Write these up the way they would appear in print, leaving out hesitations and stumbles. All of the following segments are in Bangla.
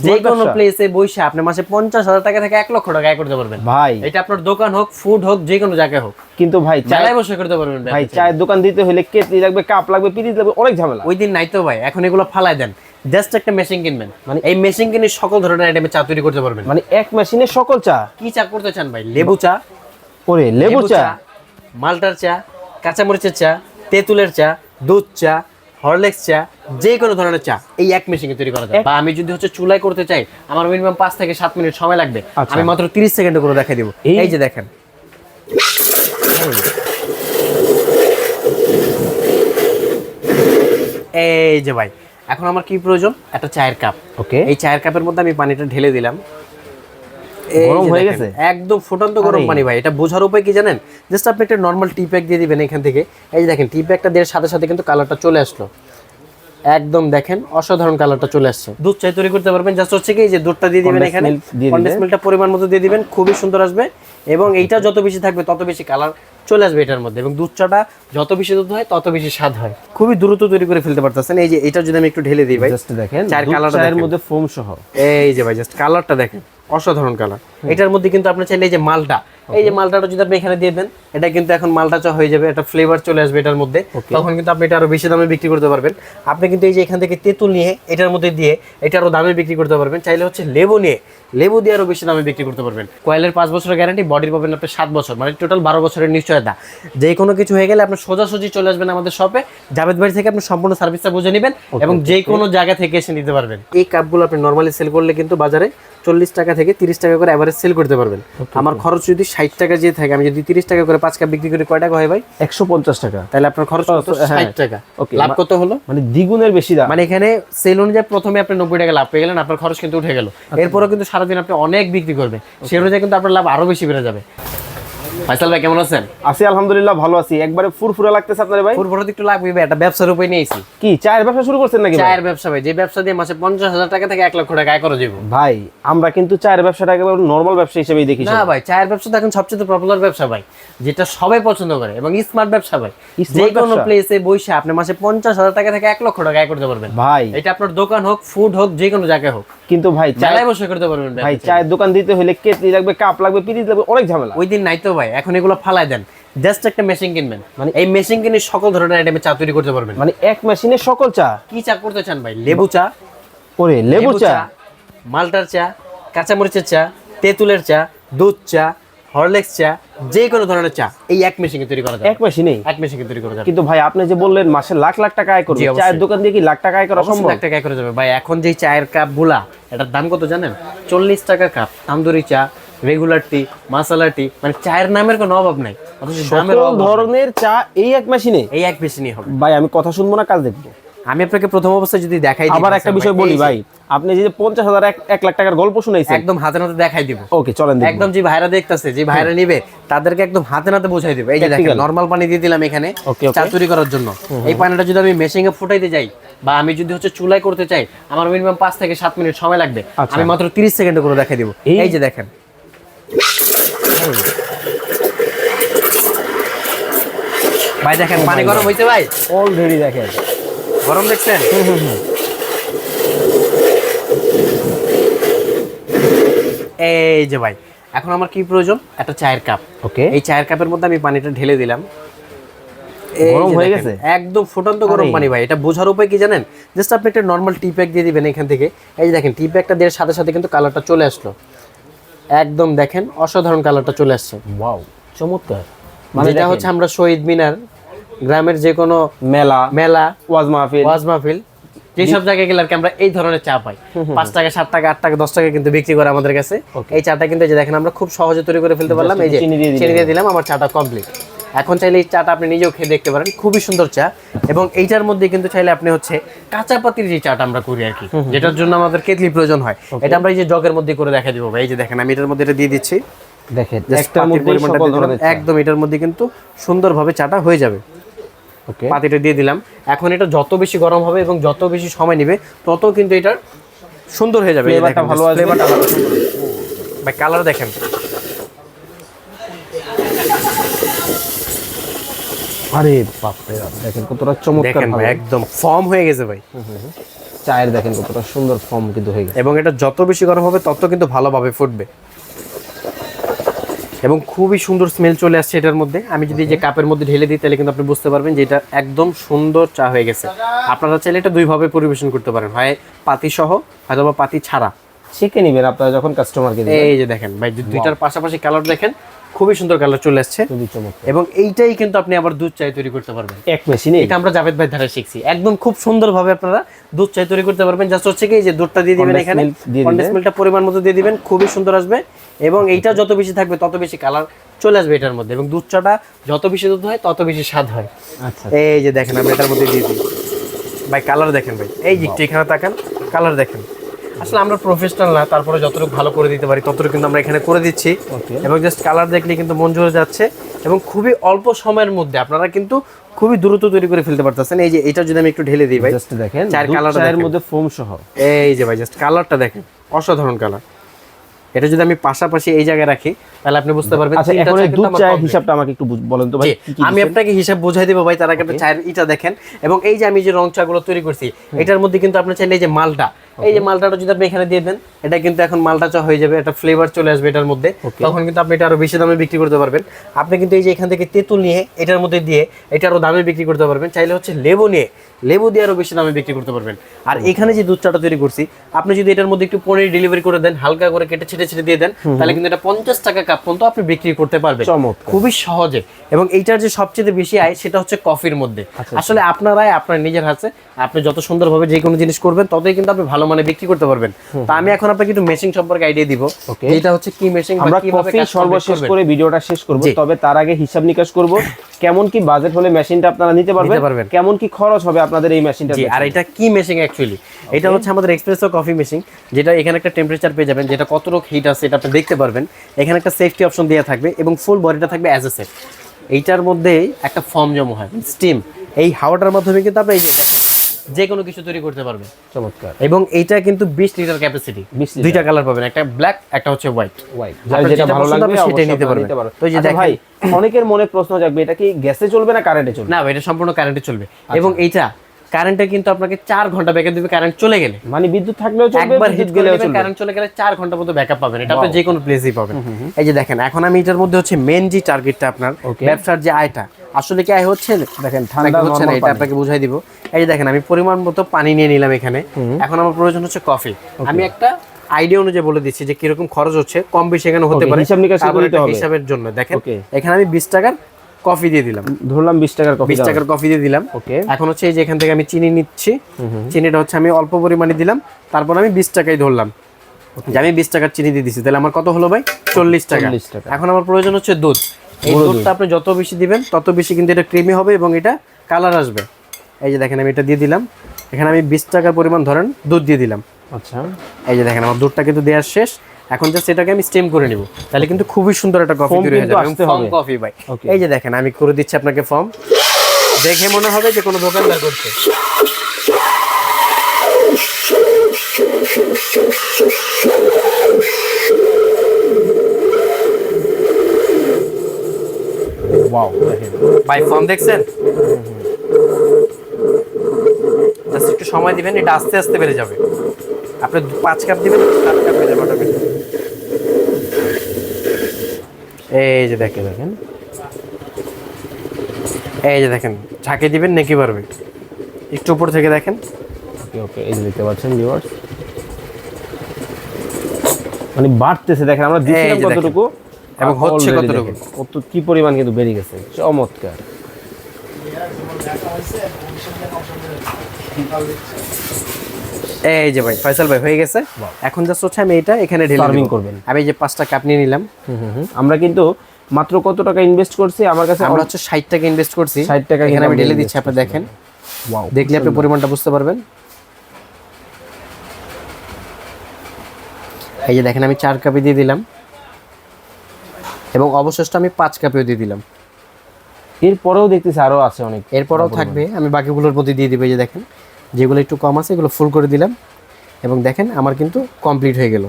যে কোনো প্লেসে বসে আপনি মাসে 50,000 টাকা থেকে 1 লক্ষ টাকা আয় করতে পারবেন ভাই। এটা আপনার দোকান হোক, ফুড হোক, যে কোনো জায়গায় হোক। কিন্তু ভাই চালাই বসে করতে পারবেন ভাই। চায়ের দোকান দিতে হলে কেটলি লাগবে, কাপ লাগবে, পিরিচ লাগবে, অনেক ঝামেলা। ওই দিন নাই তো ভাই, এখন এগুলো ফালাই দেন। জাস্ট একটা মেশিন কিনবেন, মানে এই মেশিন কিনে সকল ধরনের আইটেমে চা তৈরি করতে পারবেন। মানে এক মেশিনে সকল চা। কি চা করতে চান ভাই? লেবু চা, ওরে লেবু চা, মাল্টার চা, কাঁচামরিচের চা, তেঁতুলের চা, দুধ চা, হরলিক্স চা, যে কোনো ধরনের চা এই এক মেশিনে তৈরি করা যায়। বা আমি যদি চুলায় করতে চাই, আমার মিনিমাম 5 থেকে 7 মিনিট সময় লাগবে। আমি মাত্র 30 সেকেন্ডে করে দেখাই দেব। এই যে দেখেন, এই যে ভাই, এখন আমার কি প্রয়োজন? একটা চায়ের কাপ। ওকে, এই চায়ের কাপের মধ্যে আমি পানিটা ঢেলে দিলাম। গরম হয়ে গেছে, একদম ফুটন্ত গরম পানি ভাই। এটা বোঝার উপায় কি জানেন? জাস্ট আপনি একটা নরমাল টি প্যাক দিয়ে দিবেন এখান থেকে। এই যে দেখেন, টি প্যাকটা দেওয়ার সাথে সাথে কিন্তু কালারটা চলে আসলো। একদম দেখেন অসাধারণ কালারটা চলে আসছে। দুধ চা তৈরি করতে পারবেন। জাস্ট হচ্ছে কি, যে দুধটা দিয়ে দিবেন এখানে, কনডেন্স মিল্কটা পরিমাণ মতো দিয়ে দিবেন, খুবই সুন্দর আসবে। এবং এইটা যত বেশি থাকবে তত বেশি কালার চলে আসবে এটার মধ্যে। এবং দুধ চাটা যত বেশি দুধ হয় তত বেশি স্বাদ হয়। খুবই দ্রুত তৈরি করে ফেলতে পারতেছেন। এই যে এটা যদি আমি একটু ঢেলে দিই ভাই, জাস্ট দেখেন চায়ের কালারটা এর মধ্যে ফোম সহ। এই যে ভাই, জাস্ট কালারটা দেখেন, অসাধারণ কালার। এটার মধ্যে কিন্তু আপনি চাইলে এই যে মালটা, এই যে মালটাটা যদি আপনি এখানে দিয়ে দেন, এটা কিন্তু এখন মালটা চা হয়ে যাবে। একটা ফ্লেভার চলে আসবে এটার মধ্যে। তখন কিন্তু আপনি এটা আরো বেশি দামে বিক্রি করতে পারবেন। আপনি কিন্তু এই যে এখান থেকে তেঁতুল নিয়ে এটার মধ্যে দিয়ে এটা আরো দামে বিক্রি করতে পারবেন। চাইলে লেবু নিয়ে, লেবু দিয়ে আরো বেশি দামে বিক্রি করতে পারবেন। কয়েলের 5 বছরের গ্যারান্টি, বডির পাবেন আপনি 7 বছর, মানে টোটাল 12 বছরের নিশ্চয়তা। যে কোনো কিছু হয়ে গেলে আপনি সোজাসুজি চলে আসবেন আমাদের শপে, জাভেদ ভাই থেকে আপনি সম্পূর্ণ সার্ভিসটা বুঝে নেবেন এবং যে কোনো জায়গা থেকে এসে নিতে পারবেন। এই কাপগুলো আপনি নরমালি সেল করলে কিন্তু বাজারে 40 টাকা থেকে 30 টাকা করে এভারেজ সেল করতে পারবেন। আমার খরচ যদি 60 টাকা যে থাকে, আমি যদি 30 টাকা করে 5 কাপ বিক্রি করি, কয় টাকা হয় ভাই? 150 টাকা। তাহলে আপনার খরচ 60 টাকা। লাভ কত হলো? মানে দ্বিগুণের বেশি দাম। মানে এখানে সেল অনুযায়ী প্রথমে আপনি 90 টাকা লাভ পেয়ে গেলেন, আপনার খরচ কিন্তু উঠে গেল। এরপরও কিন্তু সারাদিন আপনি অনেক বিক্রি করবেন, সে অনুযায়ী কিন্তু আপনার লাভ আরো বেশি বেড়ে যাবে। ফাইসাল ভাই কেমন আছেন? আছি আলহামদুলিল্লাহ, ভালো আছি। একবারে ফুরফুরা লাগতেছে আপনার ভাই। ফুরফুরা একটু লাগবে ভাই, একটা ব্যবসার উপরে নিয়েছি। কি চায়ের ব্যবসা শুরু করছেন নাকি? চায়ের ব্যবসা ভাই, যে ব্যবসা দিয়ে মাসে 50,000 টাকা থেকে 1 লক্ষ টাকা আয় করা যাবে ভাই। আমরা কিন্তু চায়ের ব্যবসাটা একেবারে নরমাল ব্যবসা হিসেবেই দেখি। না ভাই, চায়ের ব্যবসা তো এখন সবচেয়ে পপুলার ব্যবসা ভাই, যেটা সবাই পছন্দ করে এবং স্মার্ট ব্যবসা ভাই। যে কোনো প্লেসে বসে আপনি মাসে 50,000 টাকা থেকে 1 লক্ষ টাকা আয় করতে পারবেন ভাই। এটা আপনার দোকান হোক, ফুড হোক, যে কোনো জায়গায় হোক। কিন্তু ভাই চালাই বসে করতে পারবেন ভাই। চায়ের দোকান দিতে হলে কেটলি লাগবে, কাপ লাগবে, পিরিচ লাগবে, অনেক ঝামেলা। ওই দিন নাই তো ভাই, এখন এগুলো ফালাই দেন। জাস্ট একটা মেশিন কিনবেন, মানে এই মেশিন কিনে সকল ধরনের আইটেমে চা তৈরি করতে পারবেন। মানে এক মেশিনে সকল চা। কি চা করতে চান ভাই? লেবু চা, ওরে লেবু চা, মাল্টার চা, কাঁচামরিচের চা, তেঁতুলের চা, দুধ চা, হরলিক্স চা, যে কোনো ধরনের চা এই এক মেশিনে তৈরি করা যায়। এক মেশিনেই এক মেশিনে তৈরি করা যায়। কিন্তু ভাই আপনি যে বললেন মাসে লাখ লাখ টাকা আয় করবে, চায়ের দোকান দিয়ে কি লাখ টাকা আয় করা সম্ভব? লাখ টাকা আয় করা যাবে ভাই। এখন যে চায়ের কাপ গুলা, এটার দাম কত জানেন? 40 টাকা কাপ। তান্দুরি চা, রেগুলার টি, মাসালা টি, মানে চায়ের নামের কোনো অভাব নাই। সকল ধরনের চা এই এক মেশিনে, এই এক মেশিনে হবে ভাই। আমি কথা শুনবো না, কাজ দেখবো। আমি আপনাকে প্রথম অবস্থায় যদি দেখাই, আবার একটা বিষয় বলি ভাই, আপনি যে 50,000 1 লাখ টাকার গল্প শুনাইছেন, একদম হাতে নাতে দেখাই দিব। ওকে চলেন, একদম যে ভাইরা দেখতেছে, যে ভাইরা নিবে, তাদেরকে একদম হাতে নাতে বোঝাই দিব। এই যে দেখেন, নরমাল পানি দিয়ে দিলাম এখানে চা তৈরি করার জন্য। এই পানিটা যদি আমি মেশিনে ফুটাইতে যাই বা আমি যদি চুলায় করতে চাই, আমার মিনিমাম 5 থেকে 7 মিনিট সময় লাগবে। আমি মাত্র 30 সেকেন্ডে করে দেখাই দিব। এই যে দেখেন, ভাই দেখেন পানি গরম হইছে ভাই, অলরেডি দেখেন গরম দেখছেন। এই যে ভাই, এখন আমার কি প্রয়োজন? একটা চায়ের কাপ। ওকে, এই চায়ের কাপের মধ্যে আমি পানিটা ঢেলে দিলাম। গরম হয়ে গেছে, একদম ফুটন্ত গরম পানি ভাই। এটা বোঝার উপায় কি জানেন? জাস্ট আপনি একটা নরমাল টি প্যাক দিয়ে দিবেন এখান থেকে। এই যে দেখেন, টি প্যাকটা দেওয়ার সাথে সাথে কিন্তু কালারটা চলে আসলো। একদম দেখেন অসাধারণ কালারটা চলে আসছে। ওয়াও, চমৎকার। মানে এটা আমরা শহীদ মিনার, গ্রামের যে কোনো মেলা, ওয়াজ মাহফিল যেসব জায়গায় গেলে আর কি আমরা এই ধরনের চা পাই। 5 টাকা, 7 টাকা, 8 টাকা, 10 টাকা কিন্তু বিক্রি করে আমাদের কাছে। এই চাটা কিন্তু এই যে দেখেন আমরা খুব সহজে তৈরি করে ফেলতে পারলাম। এই যে চিনি দিয়ে দিলাম, আমার চাটা কমপ্লিট। এখন চাইলে এই চাটা আপনি নিজেও খেয়ে দেখতে পারেন, খুবই সুন্দর চা। এবং এইটার মধ্যে কিন্তু চাইলে আপনি কাঁচা পাতির যে চাটা আমরা করি আর কি, যেটার জন্য আমাদের কেটলি প্রয়োজন হয়, এটা আমরা এই যে জগের মধ্যে করে দেখা দিব ভাই। এই যে দেখেন, আমি এটার মধ্যে এটা দিয়ে দিচ্ছি। দেখেন একদম এটার মধ্যে কিন্তু সুন্দরভাবে চাটা হয়ে যাবে। পাতিটা দিয়ে দিলাম। এখন এটা যত বেশি গরম হবে এবং যত বেশি সময় নেবে, তত কিন্তু এটা সুন্দর হয়ে যাবে। ফ্লেভারটা ভালো আসবে। ভাই কালার দেখেন, আরে বাপ রে বাপ, দেখেন কতটা চমৎকার ভাবে একদম ফর্ম হয়ে গেছে ভাই। চায়ের দেখেন কতটা সুন্দর ফর্ম কিন্তু হয়ে গেছে। এবং এটা যত বেশি গরম হবে তত কিন্তু ভালোভাবে ফুটবে এবং খুবই সুন্দর স্মেল চলে আসছে এটার মধ্যে। আমি যদি যে কাপের মধ্যে ঢেলে দিই তাহলে কিন্তু আপনি বুঝতে পারবেন যে এটা একদম সুন্দর চা হয়ে গেছে। আপনারা চাইলে এটা দুইভাবে পরিবেশন করতে পারেন, হয় পাতি সহ অথবা পাতি ছাড়া। ছেঁকে নিবেন আপনারা যখন কাস্টমারকে দিবেন। এই যে দেখেন ভাই, দুইটার পাশাপাশি কালার দেখেন, খুবই সুন্দর কালার চলে আসছে। খুবই চমৎকার। এবং এইটাই কিন্তু আপনি আবার দুধ চাই তৈরি করতে পারবেন এক মেশিনে। এটা আমরা জাভেদ ভাই ধারা শিখছি, একদম খুব সুন্দরভাবে আপনারা দুধ চাই তৈরি করতে পারবেন। জাস্ট হচ্ছে কি যে দুধটা দিয়ে দিবেন এখানে, কনডেন্স মিল্কটা পরিমাণ মতো দিয়ে দিবেন, খুবই সুন্দর আসবে। এবং এইটা যত বেশি থাকবে তত বেশি কালার চলে আসবে এটার মধ্যে। এবং দুধ চাটা যত বেশি দুধ হয় তত বেশি স্বাদ হয়। আচ্ছা, এই যে দেখেন আমি এটার মধ্যে দিয়ে দিই ভাই, কালার দেখেন ভাই, এই যে একটু এখানে তাকান, কালার দেখেন। আসলে আমরা প্রফেশনাল না, তারপরে যতটুকু ভালো করে দিতে পারি ততটুকু কিন্তু আমরা এখানে করে দিচ্ছি। এবং জাস্ট কালার দেখলে কিন্তু মন জুড়ে যাচ্ছে এবং খুবই অল্প সময়ের মধ্যে আপনারা কিন্তু খুবই দ্রুত তৈরি করে ফেলতে পারতেছেন। এই যে এটা যদি আমি একটু ঢেলে দিই ভাই, জাস্ট দেখেন চায়ের কালারটা চায়ের দেখেন, মধ্যে ফোম সহ। এই যে ভাই জাস্ট কালারটা দেখেন, অসাধারণ কালার। এটা যদি আমি পাশাপাশি এই জায়গায় রাখি তাহলে আপনি বুঝতে পারবেন। আচ্ছা, এখন এই দুধ চায়ের হিসাবটা আমাকে একটু বলেন তো ভাই। আমি আপনাকে হিসাব বুঝাই দেবো ভাই, তার আগে আপনি চায়ের ইটা দেখেন। এবং এই যে আমি যে রং চা গুলো তৈরি করছি এটার মধ্যে কিন্তু আপনি চাইলে এই যে মালটা, এই যে মালটাটা যদি আপনি এখানে দিয়ে দেন, এটা কিন্তু এখন মালটা চা হয়ে যাবে, একটা ফ্লেভার চলে আসবে এটার মধ্যে। তখন কিন্তু আপনি এটা আরো বেশি দামে বিক্রি করতে পারবেন। আপনি কিন্তু এই যে এখান থেকে তেঁতুল নিয়ে এটার মধ্যে দিয়ে এটা আরো দামে বিক্রি করতে পারবেন। চাইলে হচ্ছে লেবু নিয়ে লেবু দিয়ে আরো বেশি দামে বিক্রি করতে পারবেন। আর এখানে যে দুধ চাটা তৈরি করছি, আপনি যদি এটার মধ্যে একটু পনির ডেলিভারি করে দেন, হালকা করে কেটে ছিটে দিয়ে দেন, তাহলে কিন্তু এটা 50 টাকা কাপ পর্যন্ত আপনি বিক্রি করতে পারবেন খুবই সহজে। এবং এইটার যে সবচেয়ে বেশি আয় সেটা হচ্ছে কফির মধ্যে। আসলে আপনারাই আপনার নিজের হাতে আপনি যত সুন্দরভাবে যে কোনো জিনিস করবেন ততই কিন্তু আপনি ভালো মানে বিক্রি করতে পারবেন। তা আমি এখন আপনাকে একটু মেশিং সম্পর্কে আইডিয়া দিব। এটা হচ্ছে কি মেশিং, আমরা কফি সর্বশেষ করে ভিডিওটা শেষ করব, তবে তার আগে হিসাব নিকাশ করব কেমন কি বাজেট হলে মেশিনটা আপনারা নিতে পারবেন, কেমন কি খরচ হবে আপনাদের এই মেশিনটা। আর এটা কি মেশিং অ্যাকচুয়ালি, এটা হচ্ছে আমাদের এক্সপ্রেসো কফি মেশিং, যেটা এখানে একটা টেম্পারেচার পেয়ে যাবেন, যেটা কতটুকু হিট আছে এটা আপনি দেখতে পারবেন। এখানে একটা সেফটি অপশন দেওয়া থাকবে এবং ফুল বডিটা থাকবে অ্যাজ এ সেফ। এইটার মধ্যে একটা ফর্ম জমা হয় স্টিম, এই হাওয়াটার মাধ্যমে কিন্তু আপনি এই যে দেখেন যে কোনো কিছু তৈরি করতে পারবেন। চমৎকার। এবং এইটা কিন্তু 20 লিটার ক্যাপাসিটি, দুইটা কালার পাবেন, একটা ব্ল্যাক একটা হচ্ছে হোয়াইট। যেটা ভালো লাগবে সেটাই নিতে পারবেন। তো এই যে ভাই, অনেকের মনে প্রশ্ন জাগবে, এটা কি গ্যাসে চলবে না কারেন্টে চলবে? না, এটা সম্পূর্ণ কারেন্টে চলবে। এবং এইটা কারেন্টে কিন্তু আপনাকে 4 ঘন্টা ব্যাকআপ দিবে, কারেন্ট চলে গেলে। মানে বিদ্যুৎ থাকলেও চলবে, একবার বিদ্যুৎ হিট গেলেও গেলে চলবে, কারেন্ট চলে গেলে 4 ঘন্টা পর্যন্ত ব্যাকআপ পাবেন। এটা আপনি যে কোনো প্লেসেই পাবেন। এই যে দেখেন এখন আমি এটার মধ্যে হচ্ছে মেন যে টার্গেটটা আপনার ব্যবসার যে আয়টা, আসলে কি আয় হচ্ছে দেখেন ঠান্ডা হচ্ছে না, এটা আপনাকে বুঝাই দিব। এই যে দেখেন আমি পরিমাণ মতো পানি নিয়ে নিলাম এখানে। এখন আমার প্রয়োজন হচ্ছে কফি। আমি একটা আইডিয়া অনুযায়ী বলে দিচ্ছি যে কিরকম খরচ হচ্ছে, কম বেশি এখানে হতে পারে, হিসাব নিকাশ করতে হবে হিসাবের জন্য। দেখেন এখানে আমি 20 টাকার কফি দিয়ে দিলাম, ধরলাম 20 টাকার কফি, 20 টাকার কফি দিয়ে দিলাম। এখন হচ্ছে এই যে এখান থেকে আমি চিনি নিচ্ছি, চিনিটা হচ্ছে আমি অল্প পরিমাণে দিলাম, তারপর আমি 20 টাকাই ধরলাম যে আমি 20 টাকার চিনি দিয়ে দিচ্ছি, তাহলে আমার কত হলো ভাই? 40 টাকা। এখন আমার প্রয়োজন হচ্ছে দুধ। এই দুধটা আপনি যত বেশি দিবেন তত বেশি কিন্তু এটা ক্রিমি হবে এবং এটা কালার আসবে। এই যে দেখেন আমি এটা দিয়ে দিলাম, এখানে আমি 20 টাকার পরিমাণ ধরেন দুধ দিয়ে দিলাম। আচ্ছা, এই যে দেখেন আমার দুধটা কিন্তু দেওয়া শেষ। এখন জাস্ট এটাকে আমি স্টিম করে নিব, তাহলে কিন্তু খুবই সুন্দর একটা কফি তৈরি হয়ে যাবে। ফর্ম কফি ভাই, এই যে দেখেন আমি করে দিচ্ছি আপনাকে ফর্ম, দেখে মনে হবে যে কোনো দোকানদার করছে। ওয়াও, ভাই ফর্ম দেখছেন? জাস্ট একটু সময় দিবেন, এটা আস্তে আস্তে বেড়ে যাবে। আপনি 5 কাপ দিবেন, 7 কাপ হয়ে যাবে অটোমেটিক। এই যে দেখেন এই যে দেখেন ঝাঁকে দিবেন নাকি পারবে, একটু উপর থেকে দেখেন। ওকে এই যে দেখতে পাচ্ছেন ভিউয়ার্স, মানে বাড়তেছে দেখেন, আমরা দিছিলাম কতটুকু এবং হচ্ছে কতটুকু, কত কি পরিমাণ কিন্তু বেড়ে গেছে। চমৎকার। এই যে ভাই ফয়সাল ভাই হয়ে গেছে। এখন জাস্ট হচ্ছে আমি এটা এখানে ঢেলে সার্ভিং করবেন। আমি যে 5টা কাপ নিয়ে নিলাম। আমরা কিন্তু মাত্র কত টাকা ইনভেস্ট করছি? আমার কাছে আমরা হচ্ছে 60 টাকা ইনভেস্ট করছি। 60 টাকা এখানে আমি ঢেলে দিচ্ছি, আপনি দেখেন। ওয়াও, দেখলে আপনি পরিমাণটা বুঝতে পারবেন। এই যে দেখেন আমি 4 কাপে দিয়ে দিলাম এবং অবশিষ্ট আমি 5 কাপেও দিয়ে দিলাম। এরপরেও দেখতেছি আরো আছে অনেক, এরপরেও থাকবে, আমি বাকিগুলোর মধ্যে দিয়ে দিব। এই যে দেখেন যেগুলো একটু কম আছে এগুলো ফুল করে দিলাম এবং দেখেন আমার কিন্তু কমপ্লিট হয়ে গেল।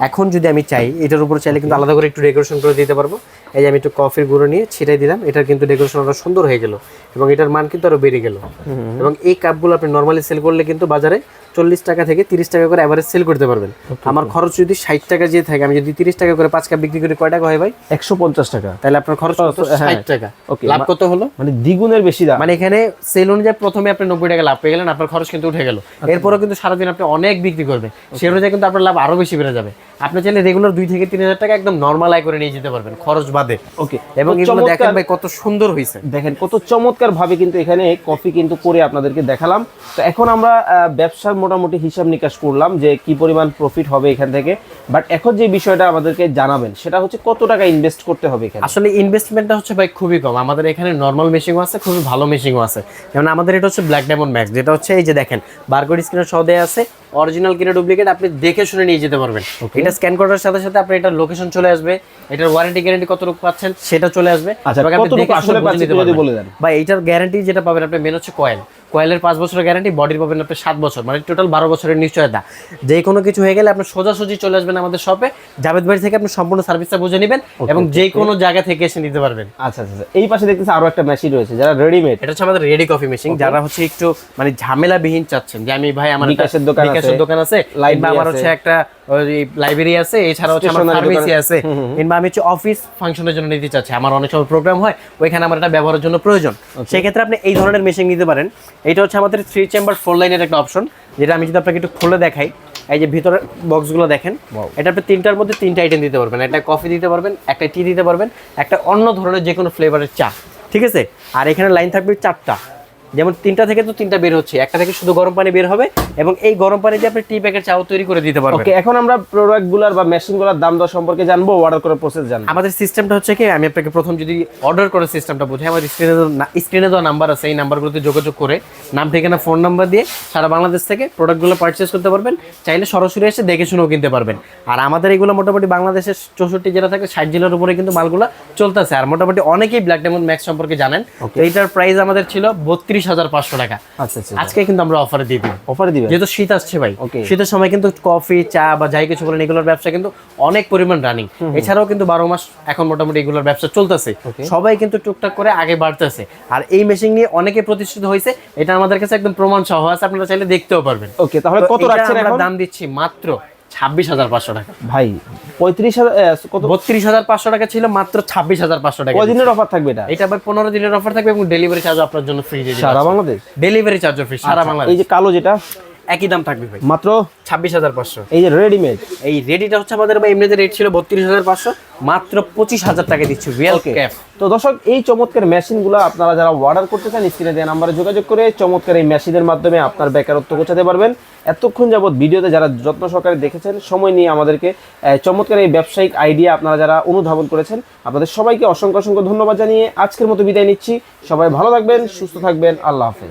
এখন যদি আমি চাই এটার উপর চাইলে কিন্তু আলাদা করে একটু ডেকোরেশন করে দিতে পারবো। এই যে আমি একটু কফির গুঁড়ো নিয়ে ছিটাই দিলাম, এটার কিন্তু ডেকোরেশন আরো সুন্দর হয়ে গেল এবং এটার মান কিন্তু আরো বেড়ে গেল। এবং এই কাপগুলো আপনি নর্মালি সেল করলে কিন্তু বাজারে 40 টাকা থেকে 30 টাকা করে এভারেজ সেল করতে পারবেন। আমার খরচ যদি 60 টাকা যে থাকে, আমি যদি 30 টাকা করে 5 কাপ বিক্রি করি, কয় টাকা হয় ভাই? 150 টাকা। তাহলে আপনার খরচ কত? 60 টাকা। লাভ কত হলো? মানে দ্বিগুণের বেশি দাম। মানে এখানে সেল অনুযায়ী প্রথমে আপনি 90 টাকা লাভ পেয়ে গেলেন, আপনার খরচ কিন্তু উঠে গেল। এরপরও কিন্তু সারাদিন আপনি অনেক বিক্রি করবেন, সেই অনুযায়ী কিন্তু আপনার লাভ আরো বেশি বেড়ে যাবে। আপনি চাইলে রেগুলার 2 থেকে 3000 টাকা একদম নরমাল আয় করে নিয়ে যেতে পারবেন, খরচ বাদে। ওকে, এবং এগুলো দেখেন ভাই কত সুন্দর হয়েছে, দেখেন কত চমৎকার ভাবে কিন্তু এখানে কফি কিন্তু করে আপনাদেরকে দেখালাম। তো এখন আমরা ব্যবসার মোটামুটি হিসাব নিকাশ করলাম যে কি পরিমাণ প্রফিট হবে এখান থেকে। বাট এখন যে বিষয়টা আমাদেরকে জানাবেন সেটা হচ্ছে কত টাকা ইনভেস্ট করতে হবে এখানে? আসলে ইনভেস্টমেন্টটা হচ্ছে ভাই খুবই কম। আমাদের এখানে নরমাল মেশিনও আছে, খুবই ভালো মেশিনও আছে। যেমন আমাদের এটা হচ্ছে ব্ল্যাক ডায়মন্ড ম্যাক্স, যেটা হচ্ছে এই যে দেখেন বারকোড স্ক্যানার সহ দেয়া আছে, অরিজিনাল কিনা ডুপ্লিকেট আপনি দেখে শুনে নিয়ে যেতে পারবেন। এটা স্ক্যান করার সাথে সাথে আপনি এটার লোকেশন চলে আসবে, এটার ওয়ারেন্টি গ্যারান্টি কতটুকু পাচ্ছেন সেটা চলে আসবে। আচ্ছা, কতটুকু আসলে পাচ্ছেন যদি বলে দেন ভাই। এটার গ্যারান্টি যেটা পাবেন আপনি মেন হচ্ছে কয়েলের 5 বছরের গ্যারান্টি, বডির পাবেন আপনি 7 বছর, মানে টোটাল 12 বছরের নিশ্চয়তা। যে কোনো কিছু হয়ে গেলে আপনি সোজাসুজি চলে আসবেন আমাদের শপে, জাভেদ ভাই থেকে আপনি সম্পূর্ণ সার্ভিসটা বুঝে নেবেন এবং যে কোনো জায়গা থেকে এসে নিতে পারবেন। আচ্ছা আচ্ছা, এই পাশে দেখতেছি আরো একটা মেশিন রয়েছে যারা রেডিমেড। এটা হচ্ছে আমাদের রেডি কফি মেশিন, যারা হচ্ছে একটু মানে ঝামেলাবিহীন চাচ্ছেন যে আমি ভাই আমার বিকাশের দোকান আছে, কিংবা আমার হচ্ছে একটা লাইব্রেরি আছে, এছাড়া হচ্ছে আমার ফার্মেসি আছে, কিংবা আমি হচ্ছে অফিস ফাংশনের জন্য নিতে চাচ্ছি, আমার অনেক সময় প্রোগ্রাম হয় ওইখানে আমার এটা ব্যবহারের জন্য প্রয়োজন, সেই ক্ষেত্রে আপনি এই ধরনের মেশিন নিতে পারেন। এটা হচ্ছে আমাদের 3 চেম্বার 4 লাইনের একটা অপশন, যেটা আমি যদি আপনাকে একটু খুলে দেখাই। এই যে ভিতরের বক্সগুলো দেখেন, এটা আপনি 3টার মধ্যে 3টা আইটেম দিতে পারবেন। একটা কফি দিতে পারবেন, একটা টি দিতে পারবেন, একটা অন্য ধরনের যে কোনো ফ্লেভারের চা, ঠিক আছে। আর এখানে লাইন থাকবে 4টা, যেমন 3টা থেকে তো 3টা বের হচ্ছে, একটা থেকে শুধু গরম পানি বের হবে, এবং এই গরম পানি দিয়ে আপনি টি প্যাকেট চাও তৈরি করে দিতে পারবেন। ওকে, এখন আমরা প্রোডাক্টগুলোর বা মেশিনগুলোর দাম দর সম্পর্কে জানবো, অর্ডার করার প্রসেস জানবো। আমাদের সিস্টেমটা হচ্ছে কি, আমি আপনাকে প্রথম যদি অর্ডার করার সিস্টেমটা বুঝাই, আমার স্ক্রিনে দেওয়া নাম্বার আছে, এই নাম্বারগুলোতে যোগাযোগ করে নাম, ঠিকানা, ফোন নাম্বার দিয়ে সারা বাংলাদেশ থেকে প্রোডাক্টগুলো পারচেস করতে পারবেন। চাইলে সরাসরি এসে দেখে শুনেও কিনতে পারবেন। আর আমাদের এগুলো মোটামুটি বাংলাদেশের 64 জেলা থেকে 60 জেলার উপরে কিন্তু মালগুলো চলতেছে। আর মোটামুটি অনেকেই ব্ল্যাক ডায়মন্ড ম্যাক্স সম্পর্কে জানেন। তো এইটার প্রাইস আমাদের ছিল 32,500 টাকা। আচ্ছা আচ্ছা, আজকে কিন্তু আমরা অফারে দিয়ে দিই, অফারে দিবেন যেহেতু শীত আসছে ভাই। ওকে, শীতের সময় কিন্তু কফি, চা বা যাই কিছু বলেন এগুলোর ব্যবসা কিন্তু অনেক পরিমাণ রানিং। এছাড়াও কিন্তু 12 মাস এখন মোটামুটি এগুলোর ব্যবসা চলতেছে, সবাই কিন্তু টুকটাক করে আগে বাড়তেছে। আর এই মেশিন নিয়ে অনেকে প্রতিষ্ঠিত হয়েছে, এটা আমাদের কাছে একদম প্রমাণ সহ আছে, আপনারা চাইলে দেখতেও পারবেন। ওকে, তাহলে কত রাখছেন এখন? দাম দিচ্ছি মাত্র 26,500 টাকা। ভাই 35,000 কত? 32,500 টাকা ছিল, মাত্র 26,500 টাকা। কদিনের অফার থাকবে এটা? এটা ভাই 15 দিনের অফার থাকবে, এবং ডেলিভারি চার্জ আপনার জন্য ফ্রি দিয়ে দিচ্ছি সারা বাংলাদেশ। ডেলিভারি চার্জ ফ্রি সারা বাংলাদেশ। এই যে কালো যেটা একই দাম থাকবে ভাই, মাত্র 26,500। এই যে রেডিমেড, এই রেডিটা হচ্ছে আমাদের ভাই এমনিতে রেট ছিল 32,500, মাত্র 25,000 টাকা দিচ্ছি রিয়েল ক্যাপ। তো দর্শক, এই চমৎকার মেশিনগুলো আপনারা যারা অর্ডার করতে চান স্ক্রিনে দেওয়া নাম্বারে যোগাযোগ করে চমৎকার এই মেশিনের মাধ্যমে আপনার বেকারত্ব গোছাতে পারবেন। এতক্ষণ যাবত ভিডিওতে যারা যত্ন সহকারে দেখেছেন, সময় নিয়ে আমাদেরকে চমৎকার এই ব্যবসায়িক আইডিয়া আপনারা যারা অনুধাবন করেছেন, আপনাদের সবাইকে অসংখ্য অসংখ্য ধন্যবাদ জানিয়ে আজকের মতো বিদায় নিচ্ছি। সবাই ভালো থাকবেন, সুস্থ থাকবেন, আল্লাহ হাফেজ।